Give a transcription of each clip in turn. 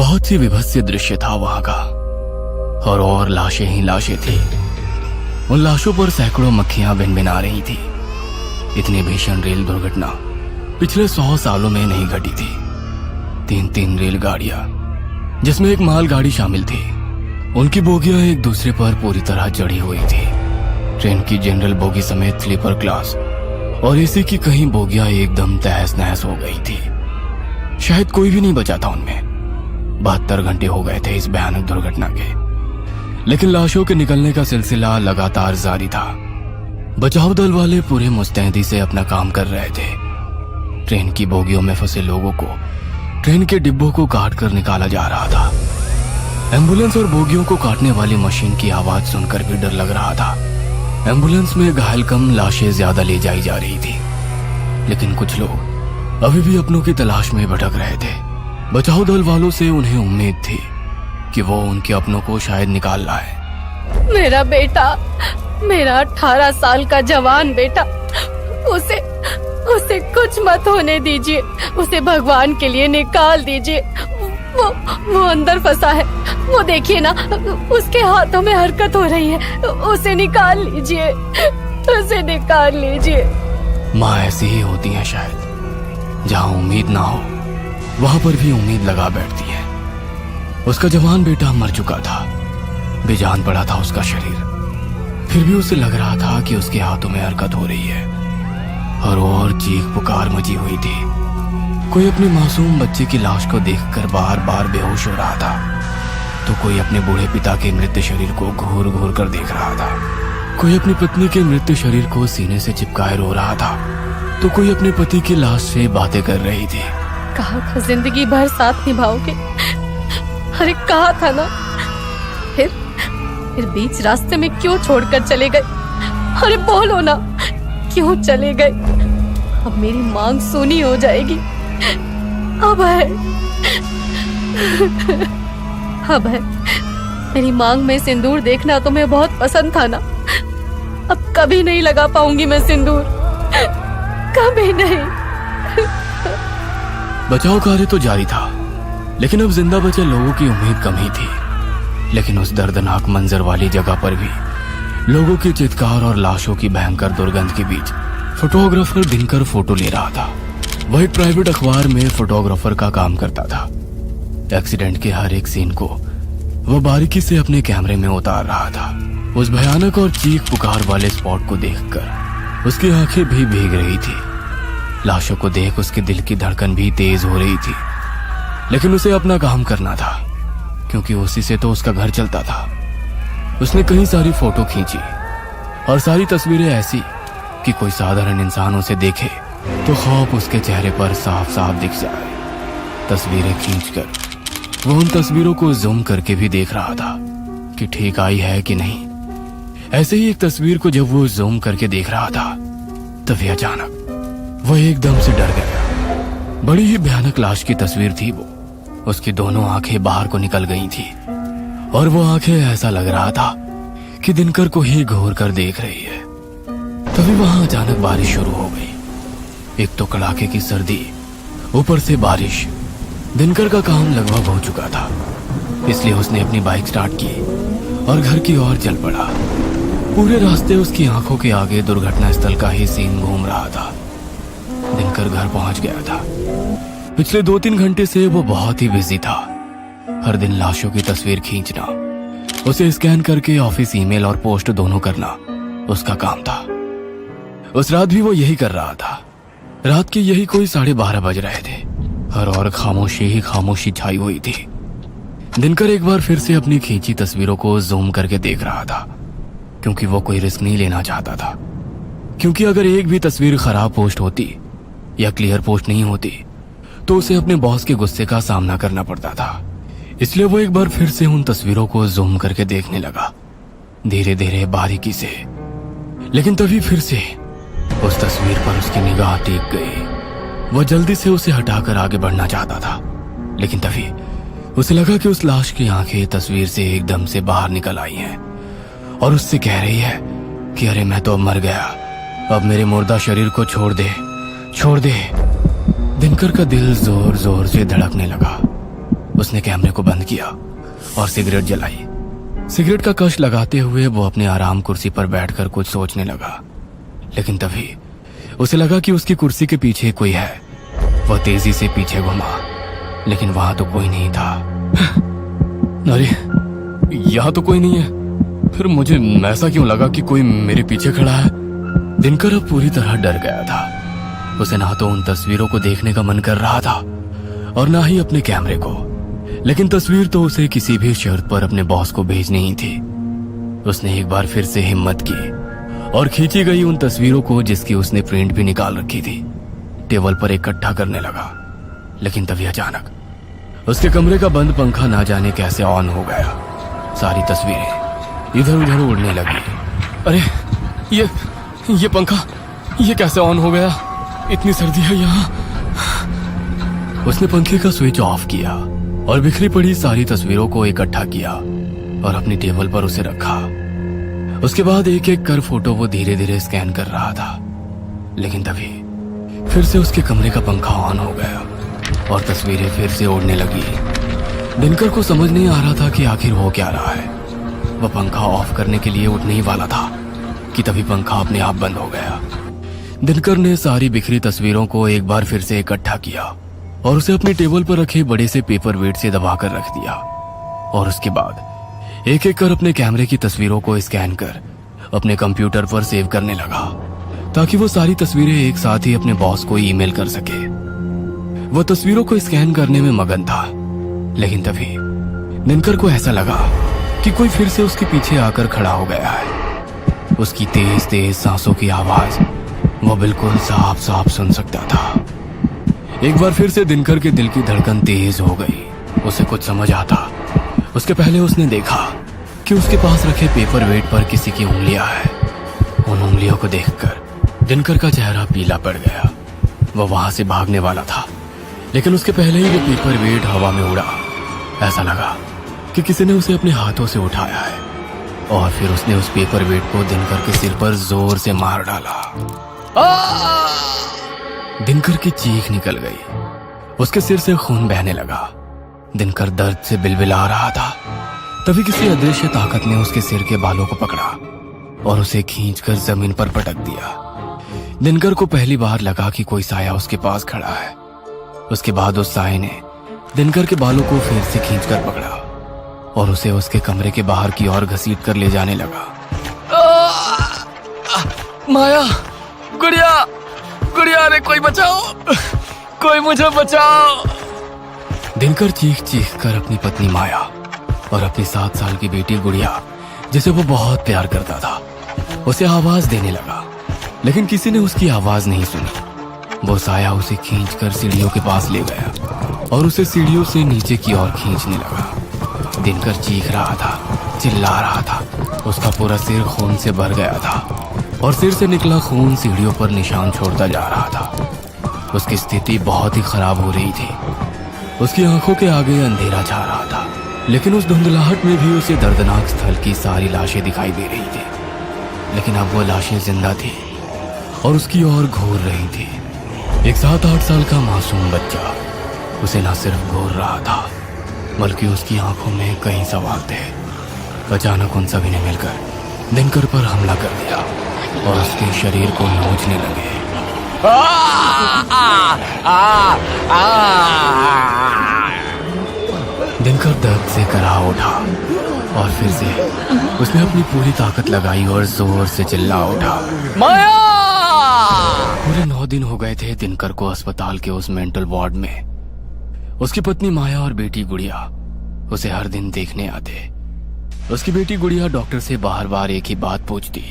बहुत ही विभत्स दृश्य था वहां का। और लाशें ही लाशें थी। उन लाशों पर सैकड़ों मक्खियां भिनभिना रही थी। इतनी भीषण रेल दुर्घटना पिछले 100 सालों में नहीं घटी थी। 3 रेलगाड़ियां, जिसमें एक मालगाड़ी शामिल थी, उनकी बोगियां एक दूसरे पर पूरी तरह जड़ी हुई थी। ट्रेन की जनरल बोगी समेत स्लीपर क्लास और एसी की कहीं बोगियां एकदम तहस नहस हो गई थी। शायद कोई भी नहीं बचा था उनमें। 72 घंटे हो गए थे इस भयानक दुर्घटना के, लेकिन लाशों के निकलने का सिलसिला लगातार जारी था। बचाव दल वाले पूरे मुस्तैदी से अपना काम कर रहे थे। ट्रेन की बोगियों में फंसे लोगों को ट्रेन के डिब्बों को काट कर निकाला जा रहा था। एम्बुलेंस और बोगियों को काटने वाली मशीन की आवाज सुनकर भी डर लग रहा था। एम्बुलेंस में घायल कम, लाशें ज्यादा ले जाई जा रही थी। लेकिन कुछ लोग अभी भी अपनों की तलाश में भटक रहे थे। बचाव दल वालों से उन्हें उम्मीद थी कि वो उनके अपनों को शायद निकाल लाए। मेरा बेटा, मेरा 18 साल का जवान बेटा, उसे कुछ मत होने दीजिए। उसे भगवान के लिए निकाल दीजिए। वो अंदर फंसा है। वो देखिए ना, उसके हाथों में हरकत हो रही है। उसे निकाल लीजिए, उसे निकाल लीजिए। माँ ऐसी ही होती है शायद। जहाँ उम्मीद ना हो वहां पर भी उम्मीद लगा बैठती है। उसका जवान बेटा मर चुका था, बेजान पड़ा था उसका शरीर। फिर भी उसे लग रहा था कि उसके हाथों में हरकत हो रही है और चीख पुकार मची हुई थी। कोई अपने मासूम बच्चे की लाश को देखकर बार बार बेहोश हो रहा था, तो कोई अपने बूढ़े पिता के मृत शरीर को घूर घूर कर देख रहा था। कोई अपनी पत्नी के मृत शरीर को सीने से चिपकाए रो रहा था, तो कोई अपने पति की लाश से बातें कर रही थी। कहा था जिंदगी भर साथ निभाओगे। अरे कहा था ना। फिर बीच रास्ते में क्यों छोड़कर चले गए? अरे बोलो ना, क्यों चले गए? अब मेरी मांग सुनी हो जाएगी। अब है मेरी मांग में सिंदूर देखना तुम्हें बहुत पसंद था ना। अब कभी नहीं लगा पाऊंगी मैं सिंदूर, कभी नहीं। बचाव कार्य तो जारी था, लेकिन अब जिंदा बचे लोगों की उम्मीद कम ही थी। लेकिन उस दर्दनाक मंजर वाली जगह पर भी लोगों की चित्कार और लाशों की भयंकर दुर्गंध के बीच फोटोग्राफर दिनकर फोटो ले रहा था। वह एक प्राइवेट अखबार में फोटोग्राफर का काम करता था। एक्सीडेंट के हर एक सीन को वह बारीकी से अपने कैमरे में उतार रहा था। उस भयानक और चीख पुकार वाले स्पॉट को देखकर उसकी आंखें भी भीग रही थी। लाशों को देख उसके दिल की धड़कन भी तेज हो रही थी। लेकिन उसे अपना काम करना था, क्योंकि उसी से तो उसका घर चलता था। उसने कई सारी फोटो खींची और सारी तस्वीरें ऐसी कि कोई साधारण इंसान उसे देखे तो खौफ उसके चेहरे पर साफ साफ दिख जाए। तस्वीरें खींचकर वो उन तस्वीरों को जूम करके भी देख रहा था कि ठीक आई है कि नहीं। ऐसे ही एक तस्वीर को जब वो जूम करके देख रहा था, तभी अचानक वह एकदम से डर गया। बड़ी ही भयानक लाश की तस्वीर थी वो। उसकी दोनों आंखें बाहर को निकल गई थी और वो आंखें ऐसा लग रहा था कि दिनकर को ही घूर कर देख रही है। तभी वहां अचानक बारिश शुरू हो गई। एक तो कड़ाके की सर्दी, ऊपर से बारिश। दिनकर का काम लगभग हो चुका था, इसलिए उसने अपनी बाइक स्टार्ट की और घर की ओर चल पड़ा। पूरे रास्ते उसकी आंखों के आगे दुर्घटना स्थल का ही सीन घूम रहा था। दिनकर घर पहुंच गया था। पिछले 2-3 घंटे से वो बहुत ही बिजी था। हर दिन लाशों की तस्वीर खींचना, उसे स्कैन करके ऑफिस ईमेल और पोस्ट दोनों करना उसका काम था। उस रात भी वो यही कर रहा था। रात के यही कोई 12:30 बज रहे थे। हर और खामोशी ही खामोशी छाई हुई थी। दिनकर एक बार फिर से अपनी खींची तस्वीरों को जूम करके देख रहा था, क्योंकि वो कोई रिस्क नहीं लेना चाहता था। क्योंकि अगर एक भी तस्वीर खराब पोस्ट होती या क्लियर पोस्ट नहीं होती तो उसे अपने बॉस के गुस्से का सामना करना पड़ता था। इसलिए वो एक बार फिर से उन तस्वीरों को जूम करके देखने लगा, धीरे धीरे बारीकी से। लेकिन तभी फिर से उस तस्वीर पर उसकी निगाह टिक गई। वो जल्दी से उसे हटाकर आगे बढ़ना चाहता था, लेकिन तभी उसे लगा कि उस लाश की आंखें तस्वीर से एकदम से बाहर निकल आई हैं और उससे कह रही है कि अरे मैं तो अब मर गया, अब मेरे मुर्दा शरीर को छोड़ दे, छोड़ दे। दिनकर का दिल जोर जोर से धड़कने लगा। उसने कैमरे को बंद किया और सिगरेट जलाई। सिगरेट का कश लगाते हुए वो अपने आराम कुर्सी पर बैठकर कुछ सोचने लगा। लेकिन तभी उसे लगा कि उसकी कुर्सी के पीछे कोई है। वह तेजी से पीछे घुमा, लेकिन वहां तो कोई नहीं था। अरे यहाँ तो कोई नहीं है, फिर मुझे ऐसा क्यों लगा कि कोई मेरे पीछे खड़ा है। दिनकर अब पूरी तरह डर गया था। उसे ना तो उन तस्वीरों को देखने का मन कर रहा था और ना ही अपने कैमरे को, लेकिन तस्वीर तो उसे किसी भी शर्त पर अपने बॉस को भेजनी ही थी। उसने एक बार फिर से हिम्मत की और खींची गई उन तस्वीरों को, जिसकी उसने प्रिंट भी निकाल रखी थी, टेबल पर इकट्ठा करने लगा। लेकिन तभी अचानक उसके कमरे का बंद पंखा ना जाने कैसे ऑन हो गया। सारी तस्वीरें इधर उधर उड़ने लगी। अरे ये पंखा ये कैसे ऑन हो गया? इतनी सर्दी है यहाँ। उसने पंखे का स्विच ऑफ किया और बिखरी पड़ी सारी तस्वीरों को इकट्ठा किया और अपनी टेबल पर उसे रखा। उसके बाद एक एक कर फोटो वो धीरे धीरे स्कैन कर रहा था। लेकिन तभी फिर से उसके कमरे का पंखा ऑन हो गया और तस्वीरें फिर से उड़ने लगी। दिनकर को समझ नहीं आ रहा था कि आखिर हो क्या रहा है। वह पंखा ऑफ करने के लिए उठने ही वाला था कि तभी पंखा अपने आप बंद हो गया। दिनकर ने सारी बिखरी तस्वीरों को एक बार फिर से इकट्ठा किया और उसे अपनी टेबल पर रखे बड़े से पेपर वेट से दबाकर रख दिया और उसके बाद एक एक कर अपने कैमरे की तस्वीरों को स्कैन कर अपने कंप्यूटर पर सेव करने लगा, ताकि वो सारी तस्वीरें एक साथ ही अपने बॉस को ईमेल कर सके। वो तस्वीरों को स्कैन करने में मगन था, लेकिन तभी दिनकर को ऐसा लगा कि कोई फिर से उसके पीछे आकर खड़ा हो गया है। उसकी तेज तेज सांसों की आवाज वो बिल्कुल साफ साफ सुन सकता था। एक बार फिर से दिनकर के दिल की धड़कन तेज हो गई। उसे कुछ समझ आता उसके पहले उसने देखा कि उसके पास रखे पेपर वेट पर किसी की उंगलियां हैं। उन उंगलियों को देखकर दिनकर का चेहरा पीला पड़ गया। वह वहां से भागने वाला था, लेकिन उसके पहले ही वो पेपर वेट हवा में उड़ा। ऐसा लगा कि किसी ने उसे अपने हाथों से उठाया है और फिर उसने उस पेपर वेट को दिनकर के सिर पर जोर से मार डाला। दिनकर की चीख निकल गई। उसके सिर से खून बहने लगा। दिनकर दर्द से बिलबिला रहा था। तभी किसी अदृश्य ताकत ने उसके सिर के बालों को पकड़ा और उसे खींचकर जमीन पर पटक दिया। दिनकर को पहली बार लगा कि कोई साया उसके पास खड़ा है। उसके बाद उस साये ने दिनकर के बालों को फिर से खींचकर पकड़ा और उसे उसके कमरे के बाहर की ओर घसीट कर ले जाने लगा। माया, गुड़िया, गुड़िया, रे कोई बचाओ, कोई मुझे बचाओ। दिनकर चीख चीख कर अपनी पत्नी माया और अपनी 7 साल की बेटी गुड़िया, जिसे वो बहुत प्यार करता था, उसे आवाज देने लगा। लेकिन किसी ने उसकी आवाज नहीं सुनी। वो साया उसे खींचकर सीढ़ियों के पास ले गया और उसे सीढ़ियों से नीचे की ओर खींचने लगा। दिनकर चीख रहा था, चिल्ला रहा था। उसका पूरा सिर खून से भर गया था और सिर से निकला खून सीढ़ियों पर निशान छोड़ता जा रहा था। उसकी स्थिति बहुत ही खराब हो रही थी। उसकी आंखों के आगे अंधेरा छा रहा था, लेकिन उस धुंधलाहट में भी उसे दर्दनाक स्थल की सारी लाशें दिखाई दे रही थी। लेकिन अब वो लाशें जिंदा थी और उसकी ओर घूर रही थी। एक 7-8 साल का मासूम बच्चा उसे न सिर्फ घूर रहा था, बल्कि उसकी आंखों में कई सवाल थे। अचानक उन सभी ने मिलकर दिनकर पर हमला कर दिया और उसके शरीर को नोचने लगे। दिनकर दर्द से करा उठा और फिर से उसने अपनी पूरी ताकत लगाई और जोर से चिल्ला उठा, माया! पूरे 9 दिन हो गए थे दिनकर को अस्पताल के उस मेंटल वार्ड में। उसकी पत्नी माया और बेटी गुड़िया उसे हर दिन देखने आते। उसकी बेटी गुड़िया डॉक्टर से बार बार एक ही बात पूछती,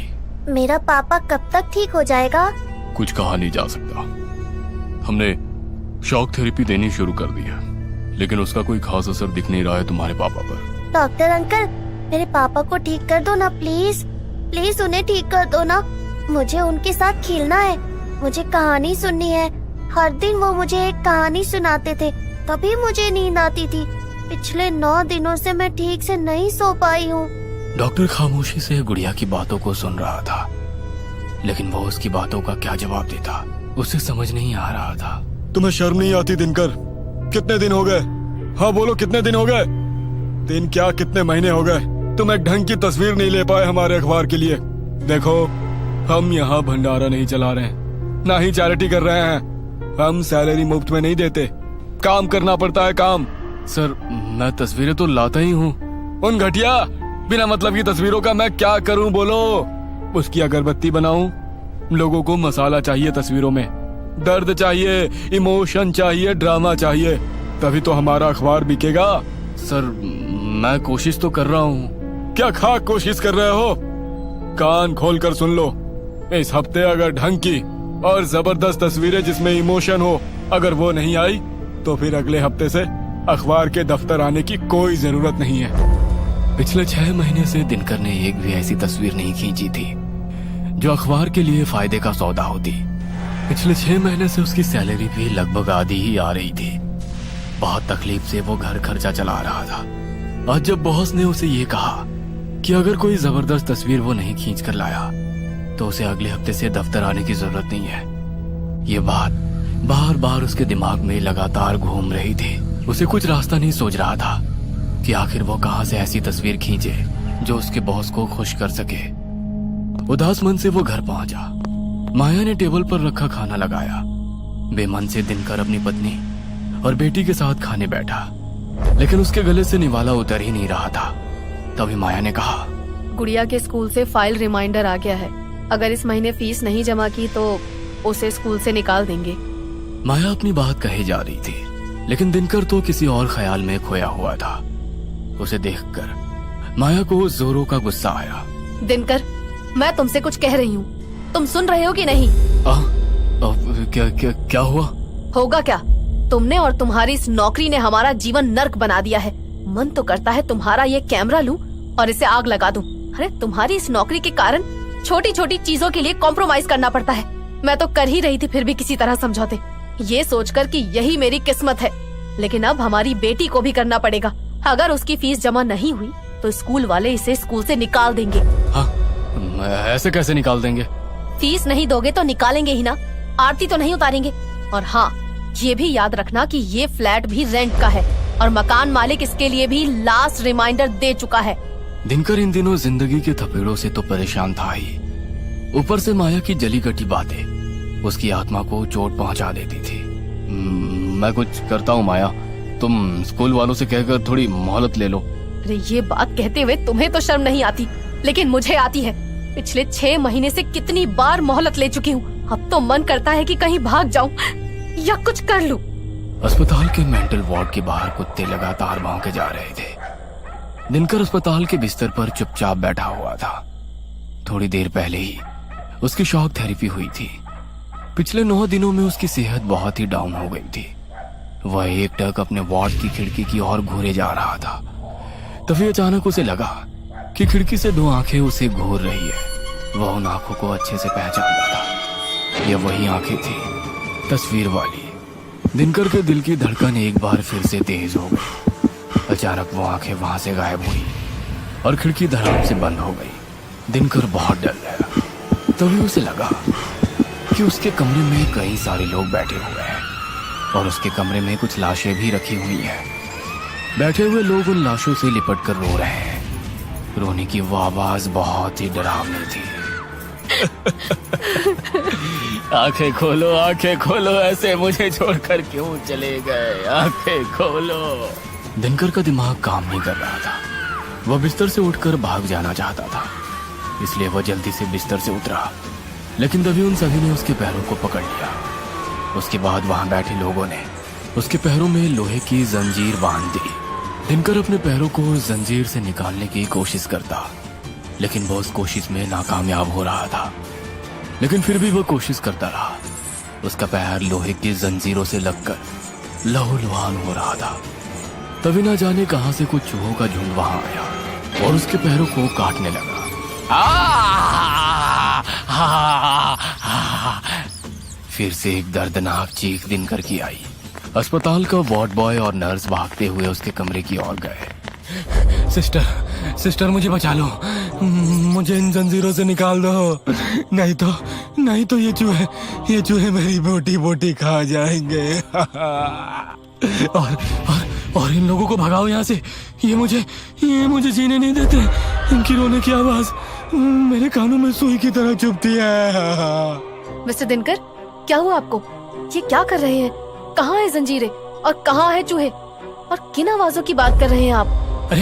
मेरा पापा कब तक ठीक हो जाएगा? कुछ कहा नहीं जा सकता। हमने शॉक थेरेपी देनी शुरू कर दी है, लेकिन उसका कोई खास असर दिख नहीं रहा है तुम्हारे पापा पर। डॉक्टर अंकल, मेरे पापा को ठीक कर दो ना प्लीज, प्लीज उन्हें ठीक कर दो ना। मुझे उनके साथ खेलना है, मुझे कहानी सुननी है। हर दिन वो मुझे एक कहानी सुनाते थे, तभी मुझे नींद आती थी। पिछले 9 दिनों से मैं ठीक से नहीं सो पाई हूँ। डॉक्टर खामोशी से गुड़िया की बातों को सुन रहा था, लेकिन वो उसकी बातों का क्या जवाब देता उसे समझ नहीं आ रहा था। तुम्हें शर्म नहीं आती दिनकर? कितने दिन हो गए हाँ बोलो, कितने दिन हो गए? दिन क्या, कितने महीने हो गए? तुम एक ढंग की तस्वीर नहीं ले पाए हमारे अखबार के लिए। देखो, हम यहाँ भंडारा नहीं चला रहे हैं, ना ही चैरिटी कर रहे हैं। हम सैलरी मुफ्त में नहीं देते, काम करना पड़ता है, काम। सर मैं तस्वीरें तो लाता ही हूँ। उन घटिया बिना मतलब की तस्वीरों का मैं क्या करूं बोलो? उसकी अगरबत्ती बनाऊं? लोगों को मसाला चाहिए तस्वीरों में, दर्द चाहिए, इमोशन चाहिए, ड्रामा चाहिए, तभी तो हमारा अखबार बिकेगा। सर मैं कोशिश तो कर रहा हूँ। क्या खाक कोशिश कर रहे हो? कान खोल कर सुन लो। इस हफ्ते अगर ढंग की और जबरदस्त तस्वीरें जिसमें इमोशन हो, अगर वो नहीं आई तो फिर अगले हफ्ते से अखबार के दफ्तर आने की कोई जरूरत नहीं है। पिछले 6 महीने से दिनकर ने एक भी ऐसी तस्वीर नहीं खींची थी जो अखबार के लिए फायदे का सौदा होती। पिछले 6 महीने से उसकी सैलरी भी लगभग आधी ही आ रही थी। बहुत तकलीफ से वो घर खर्चा चला रहा था। आज जब बॉस ने उसे ये कहा कि अगर कोई जबरदस्त तस्वीर वो नहीं खींच कर लाया तो उसे अगले हफ्ते से दफ्तर आने की जरूरत नहीं है, ये बात बार बार उसके दिमाग में लगातार घूम रही थी। उसे कुछ रास्ता नहीं सूझ रहा था कि आखिर वो कहां से ऐसी तस्वीर खींचे जो उसके बॉस को खुश कर सके। उदास मन से वो घर पहुंचा। माया ने टेबल पर रखा खाना लगाया। बेमन से दिनकर अपनी पत्नी और बेटी के साथ खाने बैठा, लेकिन उसके गले से निवाला उतर ही नहीं रहा था। तभी माया ने कहा, गुड़िया के स्कूल से फाइल रिमाइंडर आ गया है। अगर इस महीने फीस नहीं जमा की तो उसे स्कूल से निकाल देंगे। माया अपनी बात कही जा रही थी, लेकिन दिनकर तो किसी और ख्याल में खोया हुआ था। उसे देखकर माया को जोरों का गुस्सा आया। दिनकर, मैं तुमसे कुछ कह रही हूँ, तुम सुन रहे हो कि नहीं? क्या हुआ? होगा क्या? तुमने और तुम्हारी इस नौकरी ने हमारा जीवन नर्क बना दिया है। मन तो करता है तुम्हारा ये कैमरा लूं और इसे आग लगा दूं। अरे तुम्हारी इस नौकरी के कारण छोटी छोटी चीजों के लिए कॉम्प्रोमाइज करना पड़ता है। मैं तो कर ही रही थी फिर भी किसी तरह समझौते, ये सोचकर कि यही मेरी किस्मत है। लेकिन अब हमारी बेटी को भी करना पड़ेगा। अगर उसकी फीस जमा नहीं हुई तो स्कूल वाले इसे स्कूल से निकाल देंगे। हाँ, ऐसे कैसे निकाल देंगे? फीस नहीं दोगे तो निकालेंगे ही ना, आरती तो नहीं उतारेंगे। और हाँ, ये भी याद रखना कि ये फ्लैट भी रेंट का है और मकान मालिक इसके लिए भी लास्ट रिमाइंडर दे चुका है। दिनकर इन दिनों जिंदगी के थपेड़ों से तो परेशान था ही, ऊपर से माया की जली कटी बातें उसकी आत्मा को चोट पहुंचा देती थी। मैं कुछ करता हूँ माया, तुम स्कूल वालों से कहकर थोड़ी मोहलत ले लो। अरे ये बात कहते हुए तुम्हें तो शर्म नहीं आती, लेकिन मुझे आती है। पिछले 6 महीने से कितनी बार मोहलत ले चुकी हूँ। अब तो मन करता है कि कहीं भाग जाऊं या कुछ कर लूं। अस्पताल के मेंटल वार्ड के बाहर कुत्ते लगातार भौंके जा रहे थे। दिनकर अस्पताल के बिस्तर पर चुपचाप बैठा हुआ था। थोड़ी देर पहले ही उसकी शॉक थेरेपी हुई थी। पिछले 9 दिनों में उसकी सेहत बहुत ही डाउन हो गई थी। वह एकटक अपने वार्ड की खिड़की की ओर घूरे जा रहा था। तभी अचानक उसे लगा कि खिड़की से 2 आंखें उसे घूर रही है। वह उन आंखों को अच्छे से पहचानता था। यह वही आंखें थी, तस्वीर वाली। दिनकर के दिल की धड़कन एक बार फिर से तेज हो गई। अचानक वो आंखें वहां से गायब हुई और खिड़की धड़ाम से बंद हो गई। दिनकर बहुत डर गया। तभी उसे लगा कि उसके कमरे में कई सारे लोग बैठे हुए हैं और उसके कमरे में कुछ लाशें भी रखी हुई हैं। बैठे हुए लोग उन लाशों से लिपट कर रो रहे हैं। रोने की वो आवाज बहुत ही डरावनी थी। आंखें खोलो, ऐसे मुझे छोड़कर क्यों चले गए? आंखें खोलो। दिनकर का दिमाग काम नहीं कर रहा था। वह बिस्तर से उठकर भाग जाना चाहता था, इसलिए वह जल्दी से बिस्तर से उतरा। लेकिन तभी उन सभी ने उसके पैरों को पकड़ लिया। उसके बाद वहां बैठे लोगों ने उसके पैरों में लोहे की जंजीर बांध दी। दिनकर अपने पैरों को जंजीर से निकालने की कोशिश करता, लेकिन वो उस कोशिश में नाकामयाब हो रहा था। लेकिन फिर भी वो कोशिश करता रहा। उसका पैर लोहे की जंजीरों से लगकर लहूलुहान हो रहा था। तभी ना जाने कहां से कुछ चूहों का झुंड वहां आया और उसके पैरों को काटने लगा। फिर से एक दर्दनाक चीख दिनकर की आई। अस्पताल का वार्ड बॉय और नर्स भागते हुए उसके कमरे की ओर गए। सिस्टर मुझे बचा लो, मुझे इन जंजीरों से निकाल दो, नहीं तो ये चूहे मेरी बोटी बोटी खा जाएंगे। और और इन लोगों को भगाओ यहाँ से। ये मुझे जीने नहीं देते। इनकी रोने की आवाज मेरे कानों में सुई की तरह चुभती है। मिस्टर दिनकर, क्या हुआ आपको? ये क्या कर रहे हैं? कहाँ है जंजीरें और कहाँ है चूहे? और किन आवाजों की बात कर रहे हैं आप? अरे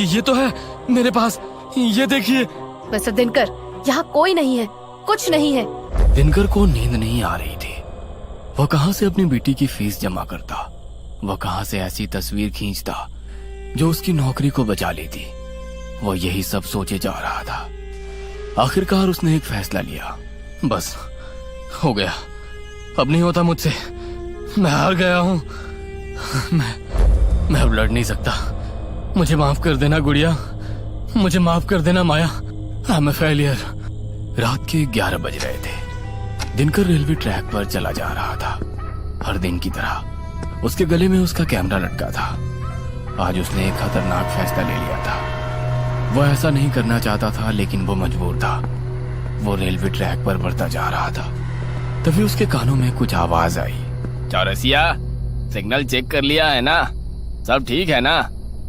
ये तो है मेरे पास, ये देखिए। मिस्टर दिनकर, यहाँ कोई नहीं है, कुछ नहीं है। दिनकर को नींद नहीं आ रही थी। वह कहाँ से अपनी बेटी की फीस जमा करता, वह कहाँ से ऐसी तस्वीर खींचता जो उसकी नौकरी को बचा लेती। वह यही सब सोचे जा रहा था। आखिरकार उसने एक फैसला लिया। बस हो गया, अब नहीं होता मुझसे। मैं हार गया हूँ। मैं अब लड़ नहीं सकता। मुझे माफ कर देना गुड़िया, मुझे माफ कर देना माया। I M A failure. रात के 11 बज रहे थे। दिनकर रेलवे ट्रैक पर चला जा रहा था। हर दिन की तरह उसके गले में उसका कैमरा लटका था। आज उसने एक खतरनाक फैसला ले लिया था। वो ऐसा नहीं करना चाहता था, लेकिन वो मजबूर था। वो रेलवे ट्रैक पर बढ़ता जा रहा था। तभी उसके कानों में कुछ आवाज आई। चौरसिया, सिग्नल चेक कर लिया है ना? सब ठीक है ना?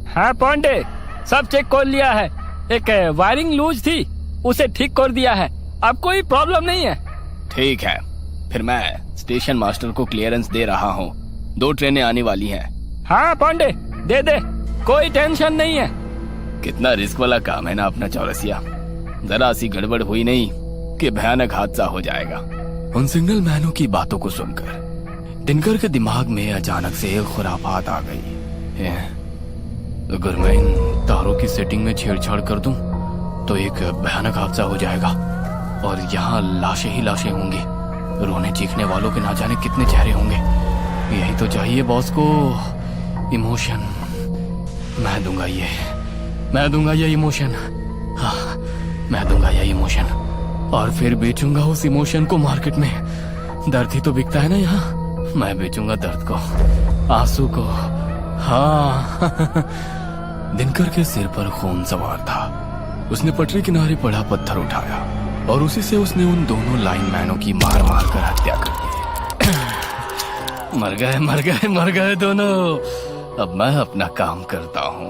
हाँ पांडे, सब चेक कर लिया है। एक वायरिंग लूज थी, उसे ठीक कर दिया है। अब कोई प्रॉब्लम नहीं है। ठीक है, फिर मैं स्टेशन मास्टर को क्लियरेंस दे रहा हूँ। 2 ट्रेनें आने वाली हैं। हाँ पांडे, दे दे, कोई टेंशन नहीं है। कितना रिस्क वाला काम है ना अपना चौरसिया। जरा सी गड़बड़ हुई नहीं कि भयानक हादसा हो जाएगा। उन सिग्नल मैनों की बातों को सुनकर दिनकर के दिमाग में अचानक से एक खुरापात आ गई। अगर मैं इन तारों की सेटिंग में छेड़छाड़ कर दूं तो एक भयानक हादसा हो जाएगा और यहाँ लाशें ही लाशें होंगी। रोने चीखने वालों के ना जाने कितने चेहरे होंगे। यही तो चाहिए बॉस को, इमोशन। मैं दूंगा ये इमोशन। हाँ, मैं दूंगा ये इमोशन और फिर बेचूंगा उस इमोशन को मार्केट में। दर्द ही तो बिकता है ना यहाँ। मैं बेचूंगा दर्द को, आंसू को। हाँ। दिनकर के सिर पर खून सवार था। उसने पटरी किनारे पड़ा पत्थर उठाया और उसी से उसने उन दोनों लाइनमैनों की मार कर हत्या कर दी। मर गए दोनों। अब मैं अपना काम करता हूँ।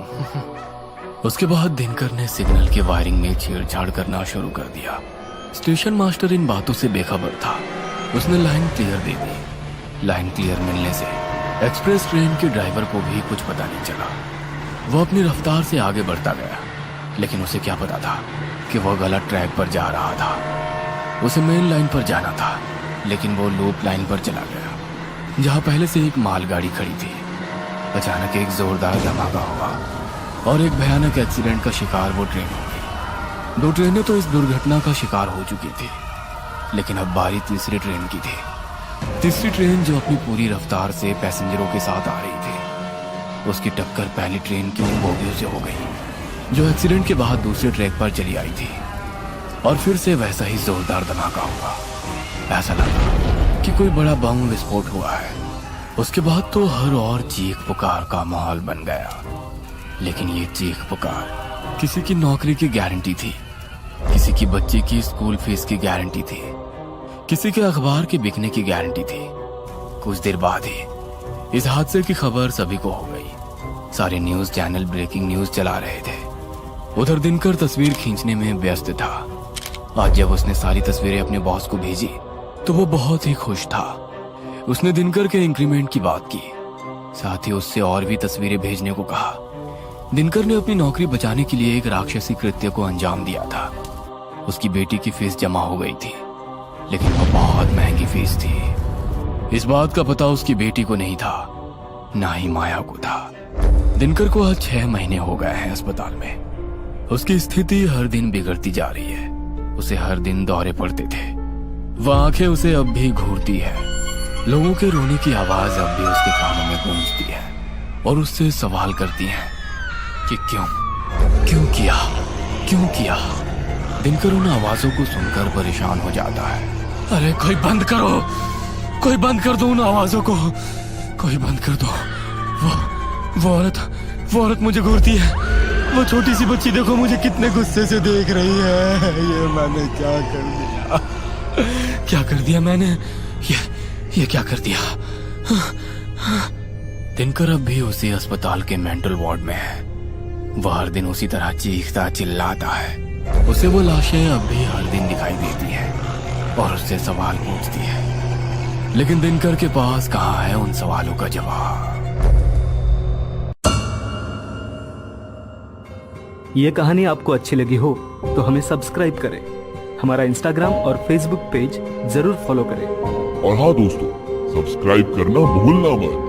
उसके बाद दिनकर ने सिग्नल के वायरिंग में छेड़छाड़ करना शुरू कर दिया। स्टेशन मास्टर इन बातों से बेखबर था। उसने लाइन क्लियर दे दी। लाइन क्लियर मिलने से एक्सप्रेस ट्रेन के ड्राइवर को भी कुछ पता नहीं चला। वो अपनी रफ्तार से आगे बढ़ता गया, लेकिन उसे क्या पता था कि वह गलत ट्रैक पर जा रहा था। उसे मेन लाइन पर जाना था, लेकिन वो लूप लाइन पर चला गया, जहाँ पहले से एक मालगाड़ी खड़ी थी। अचानक एक जोरदार धमाका हुआ और एक भयानक एक्सीडेंट का शिकार वो ट्रेन हो गई। 2 ट्रेनें तो इस दुर्घटना का शिकार हो चुकी थी, लेकिन अब बारी तीसरी ट्रेन की थी। तीसरी ट्रेन जो अपनी पूरी रफ्तार से पैसेंजरों के साथ आ रही थी, उसकी टक्कर पहली ट्रेन की उन बोगियों से हो गई जो एक्सीडेंट के बाद दूसरे ट्रैक पर चली आई थी। और फिर से वैसा ही जोरदार धमाका हुआ। ऐसा लगा कि कोई बड़ा बम विस्फोट हुआ है। उसके बाद तो हर और चीख पुकार का माहौल बन गया। लेकिन ये चीख पुकार किसी की नौकरी की गारंटी थी, किसी की बच्चे की स्कूल फीस की गारंटी थी, किसी के अखबार के बिकने की गारंटी थी। कुछ देर बाद ही इस हादसे की खबर सभी को हो गई। सारे न्यूज चैनल ब्रेकिंग न्यूज चला रहे थे। उधर दिनकर तस्वीर खींचने में व्यस्त था। आज जब उसने सारी तस्वीरें अपने बॉस को भेजी तो वो बहुत ही खुश था। उसने दिनकर के इंक्रीमेंट की बात की, साथ ही उससे और भी तस्वीरें भेजने को कहा। दिनकर ने अपनी नौकरी बचाने के लिए एक राक्षसी कृत्य को अंजाम दिया था। उसकी बेटी की फीस जमा हो गई थी, लेकिन वो बहुत महंगी फीस थी। इस बात का पता उसकी बेटी को नहीं था, ना ही माया को था। दिनकर को आज 6 महीने हो गए हैं अस्पताल में। उसकी स्थिति हर दिन बिगड़ती जा रही है। उसे हर दिन दौरे पड़ते थे। वह आंखें उसे अब भी घूरती है। लोगों के रोने की आवाज अब भी उसके कानों में गूंजती है और उससे सवाल करती है कि क्यों किया। दिनकर उन आवाजों को सुनकर परेशान हो जाता है। अरे कोई बंद कर दो उन आवाजों को, कोई बंद कर दो। वो औरत मुझे घूरती है। वो छोटी सी बच्ची देखो मुझे कितने गुस्से से देख रही है। ये मैंने क्या कर दिया मैंने? ये क्या कर दिया? दिनकर अब भी उसी अस्पताल के मेंटल वार्ड में है। वह हर दिन उसी तरह चीखता चिल्लाता है। उसे वो लाशें अब भी हर दिन दिखाई देती है और उससे सवाल पूछती है, लेकिन दिनकर के पास कहाँ है उन सवालों का जवाब। ये कहानी आपको अच्छी लगी हो तो हमें सब्सक्राइब करें, हमारा इंस्टाग्राम और फेसबुक पेज जरूर फॉलो करें। और हाँ दोस्तों, सब्सक्राइब करना भूलना मत।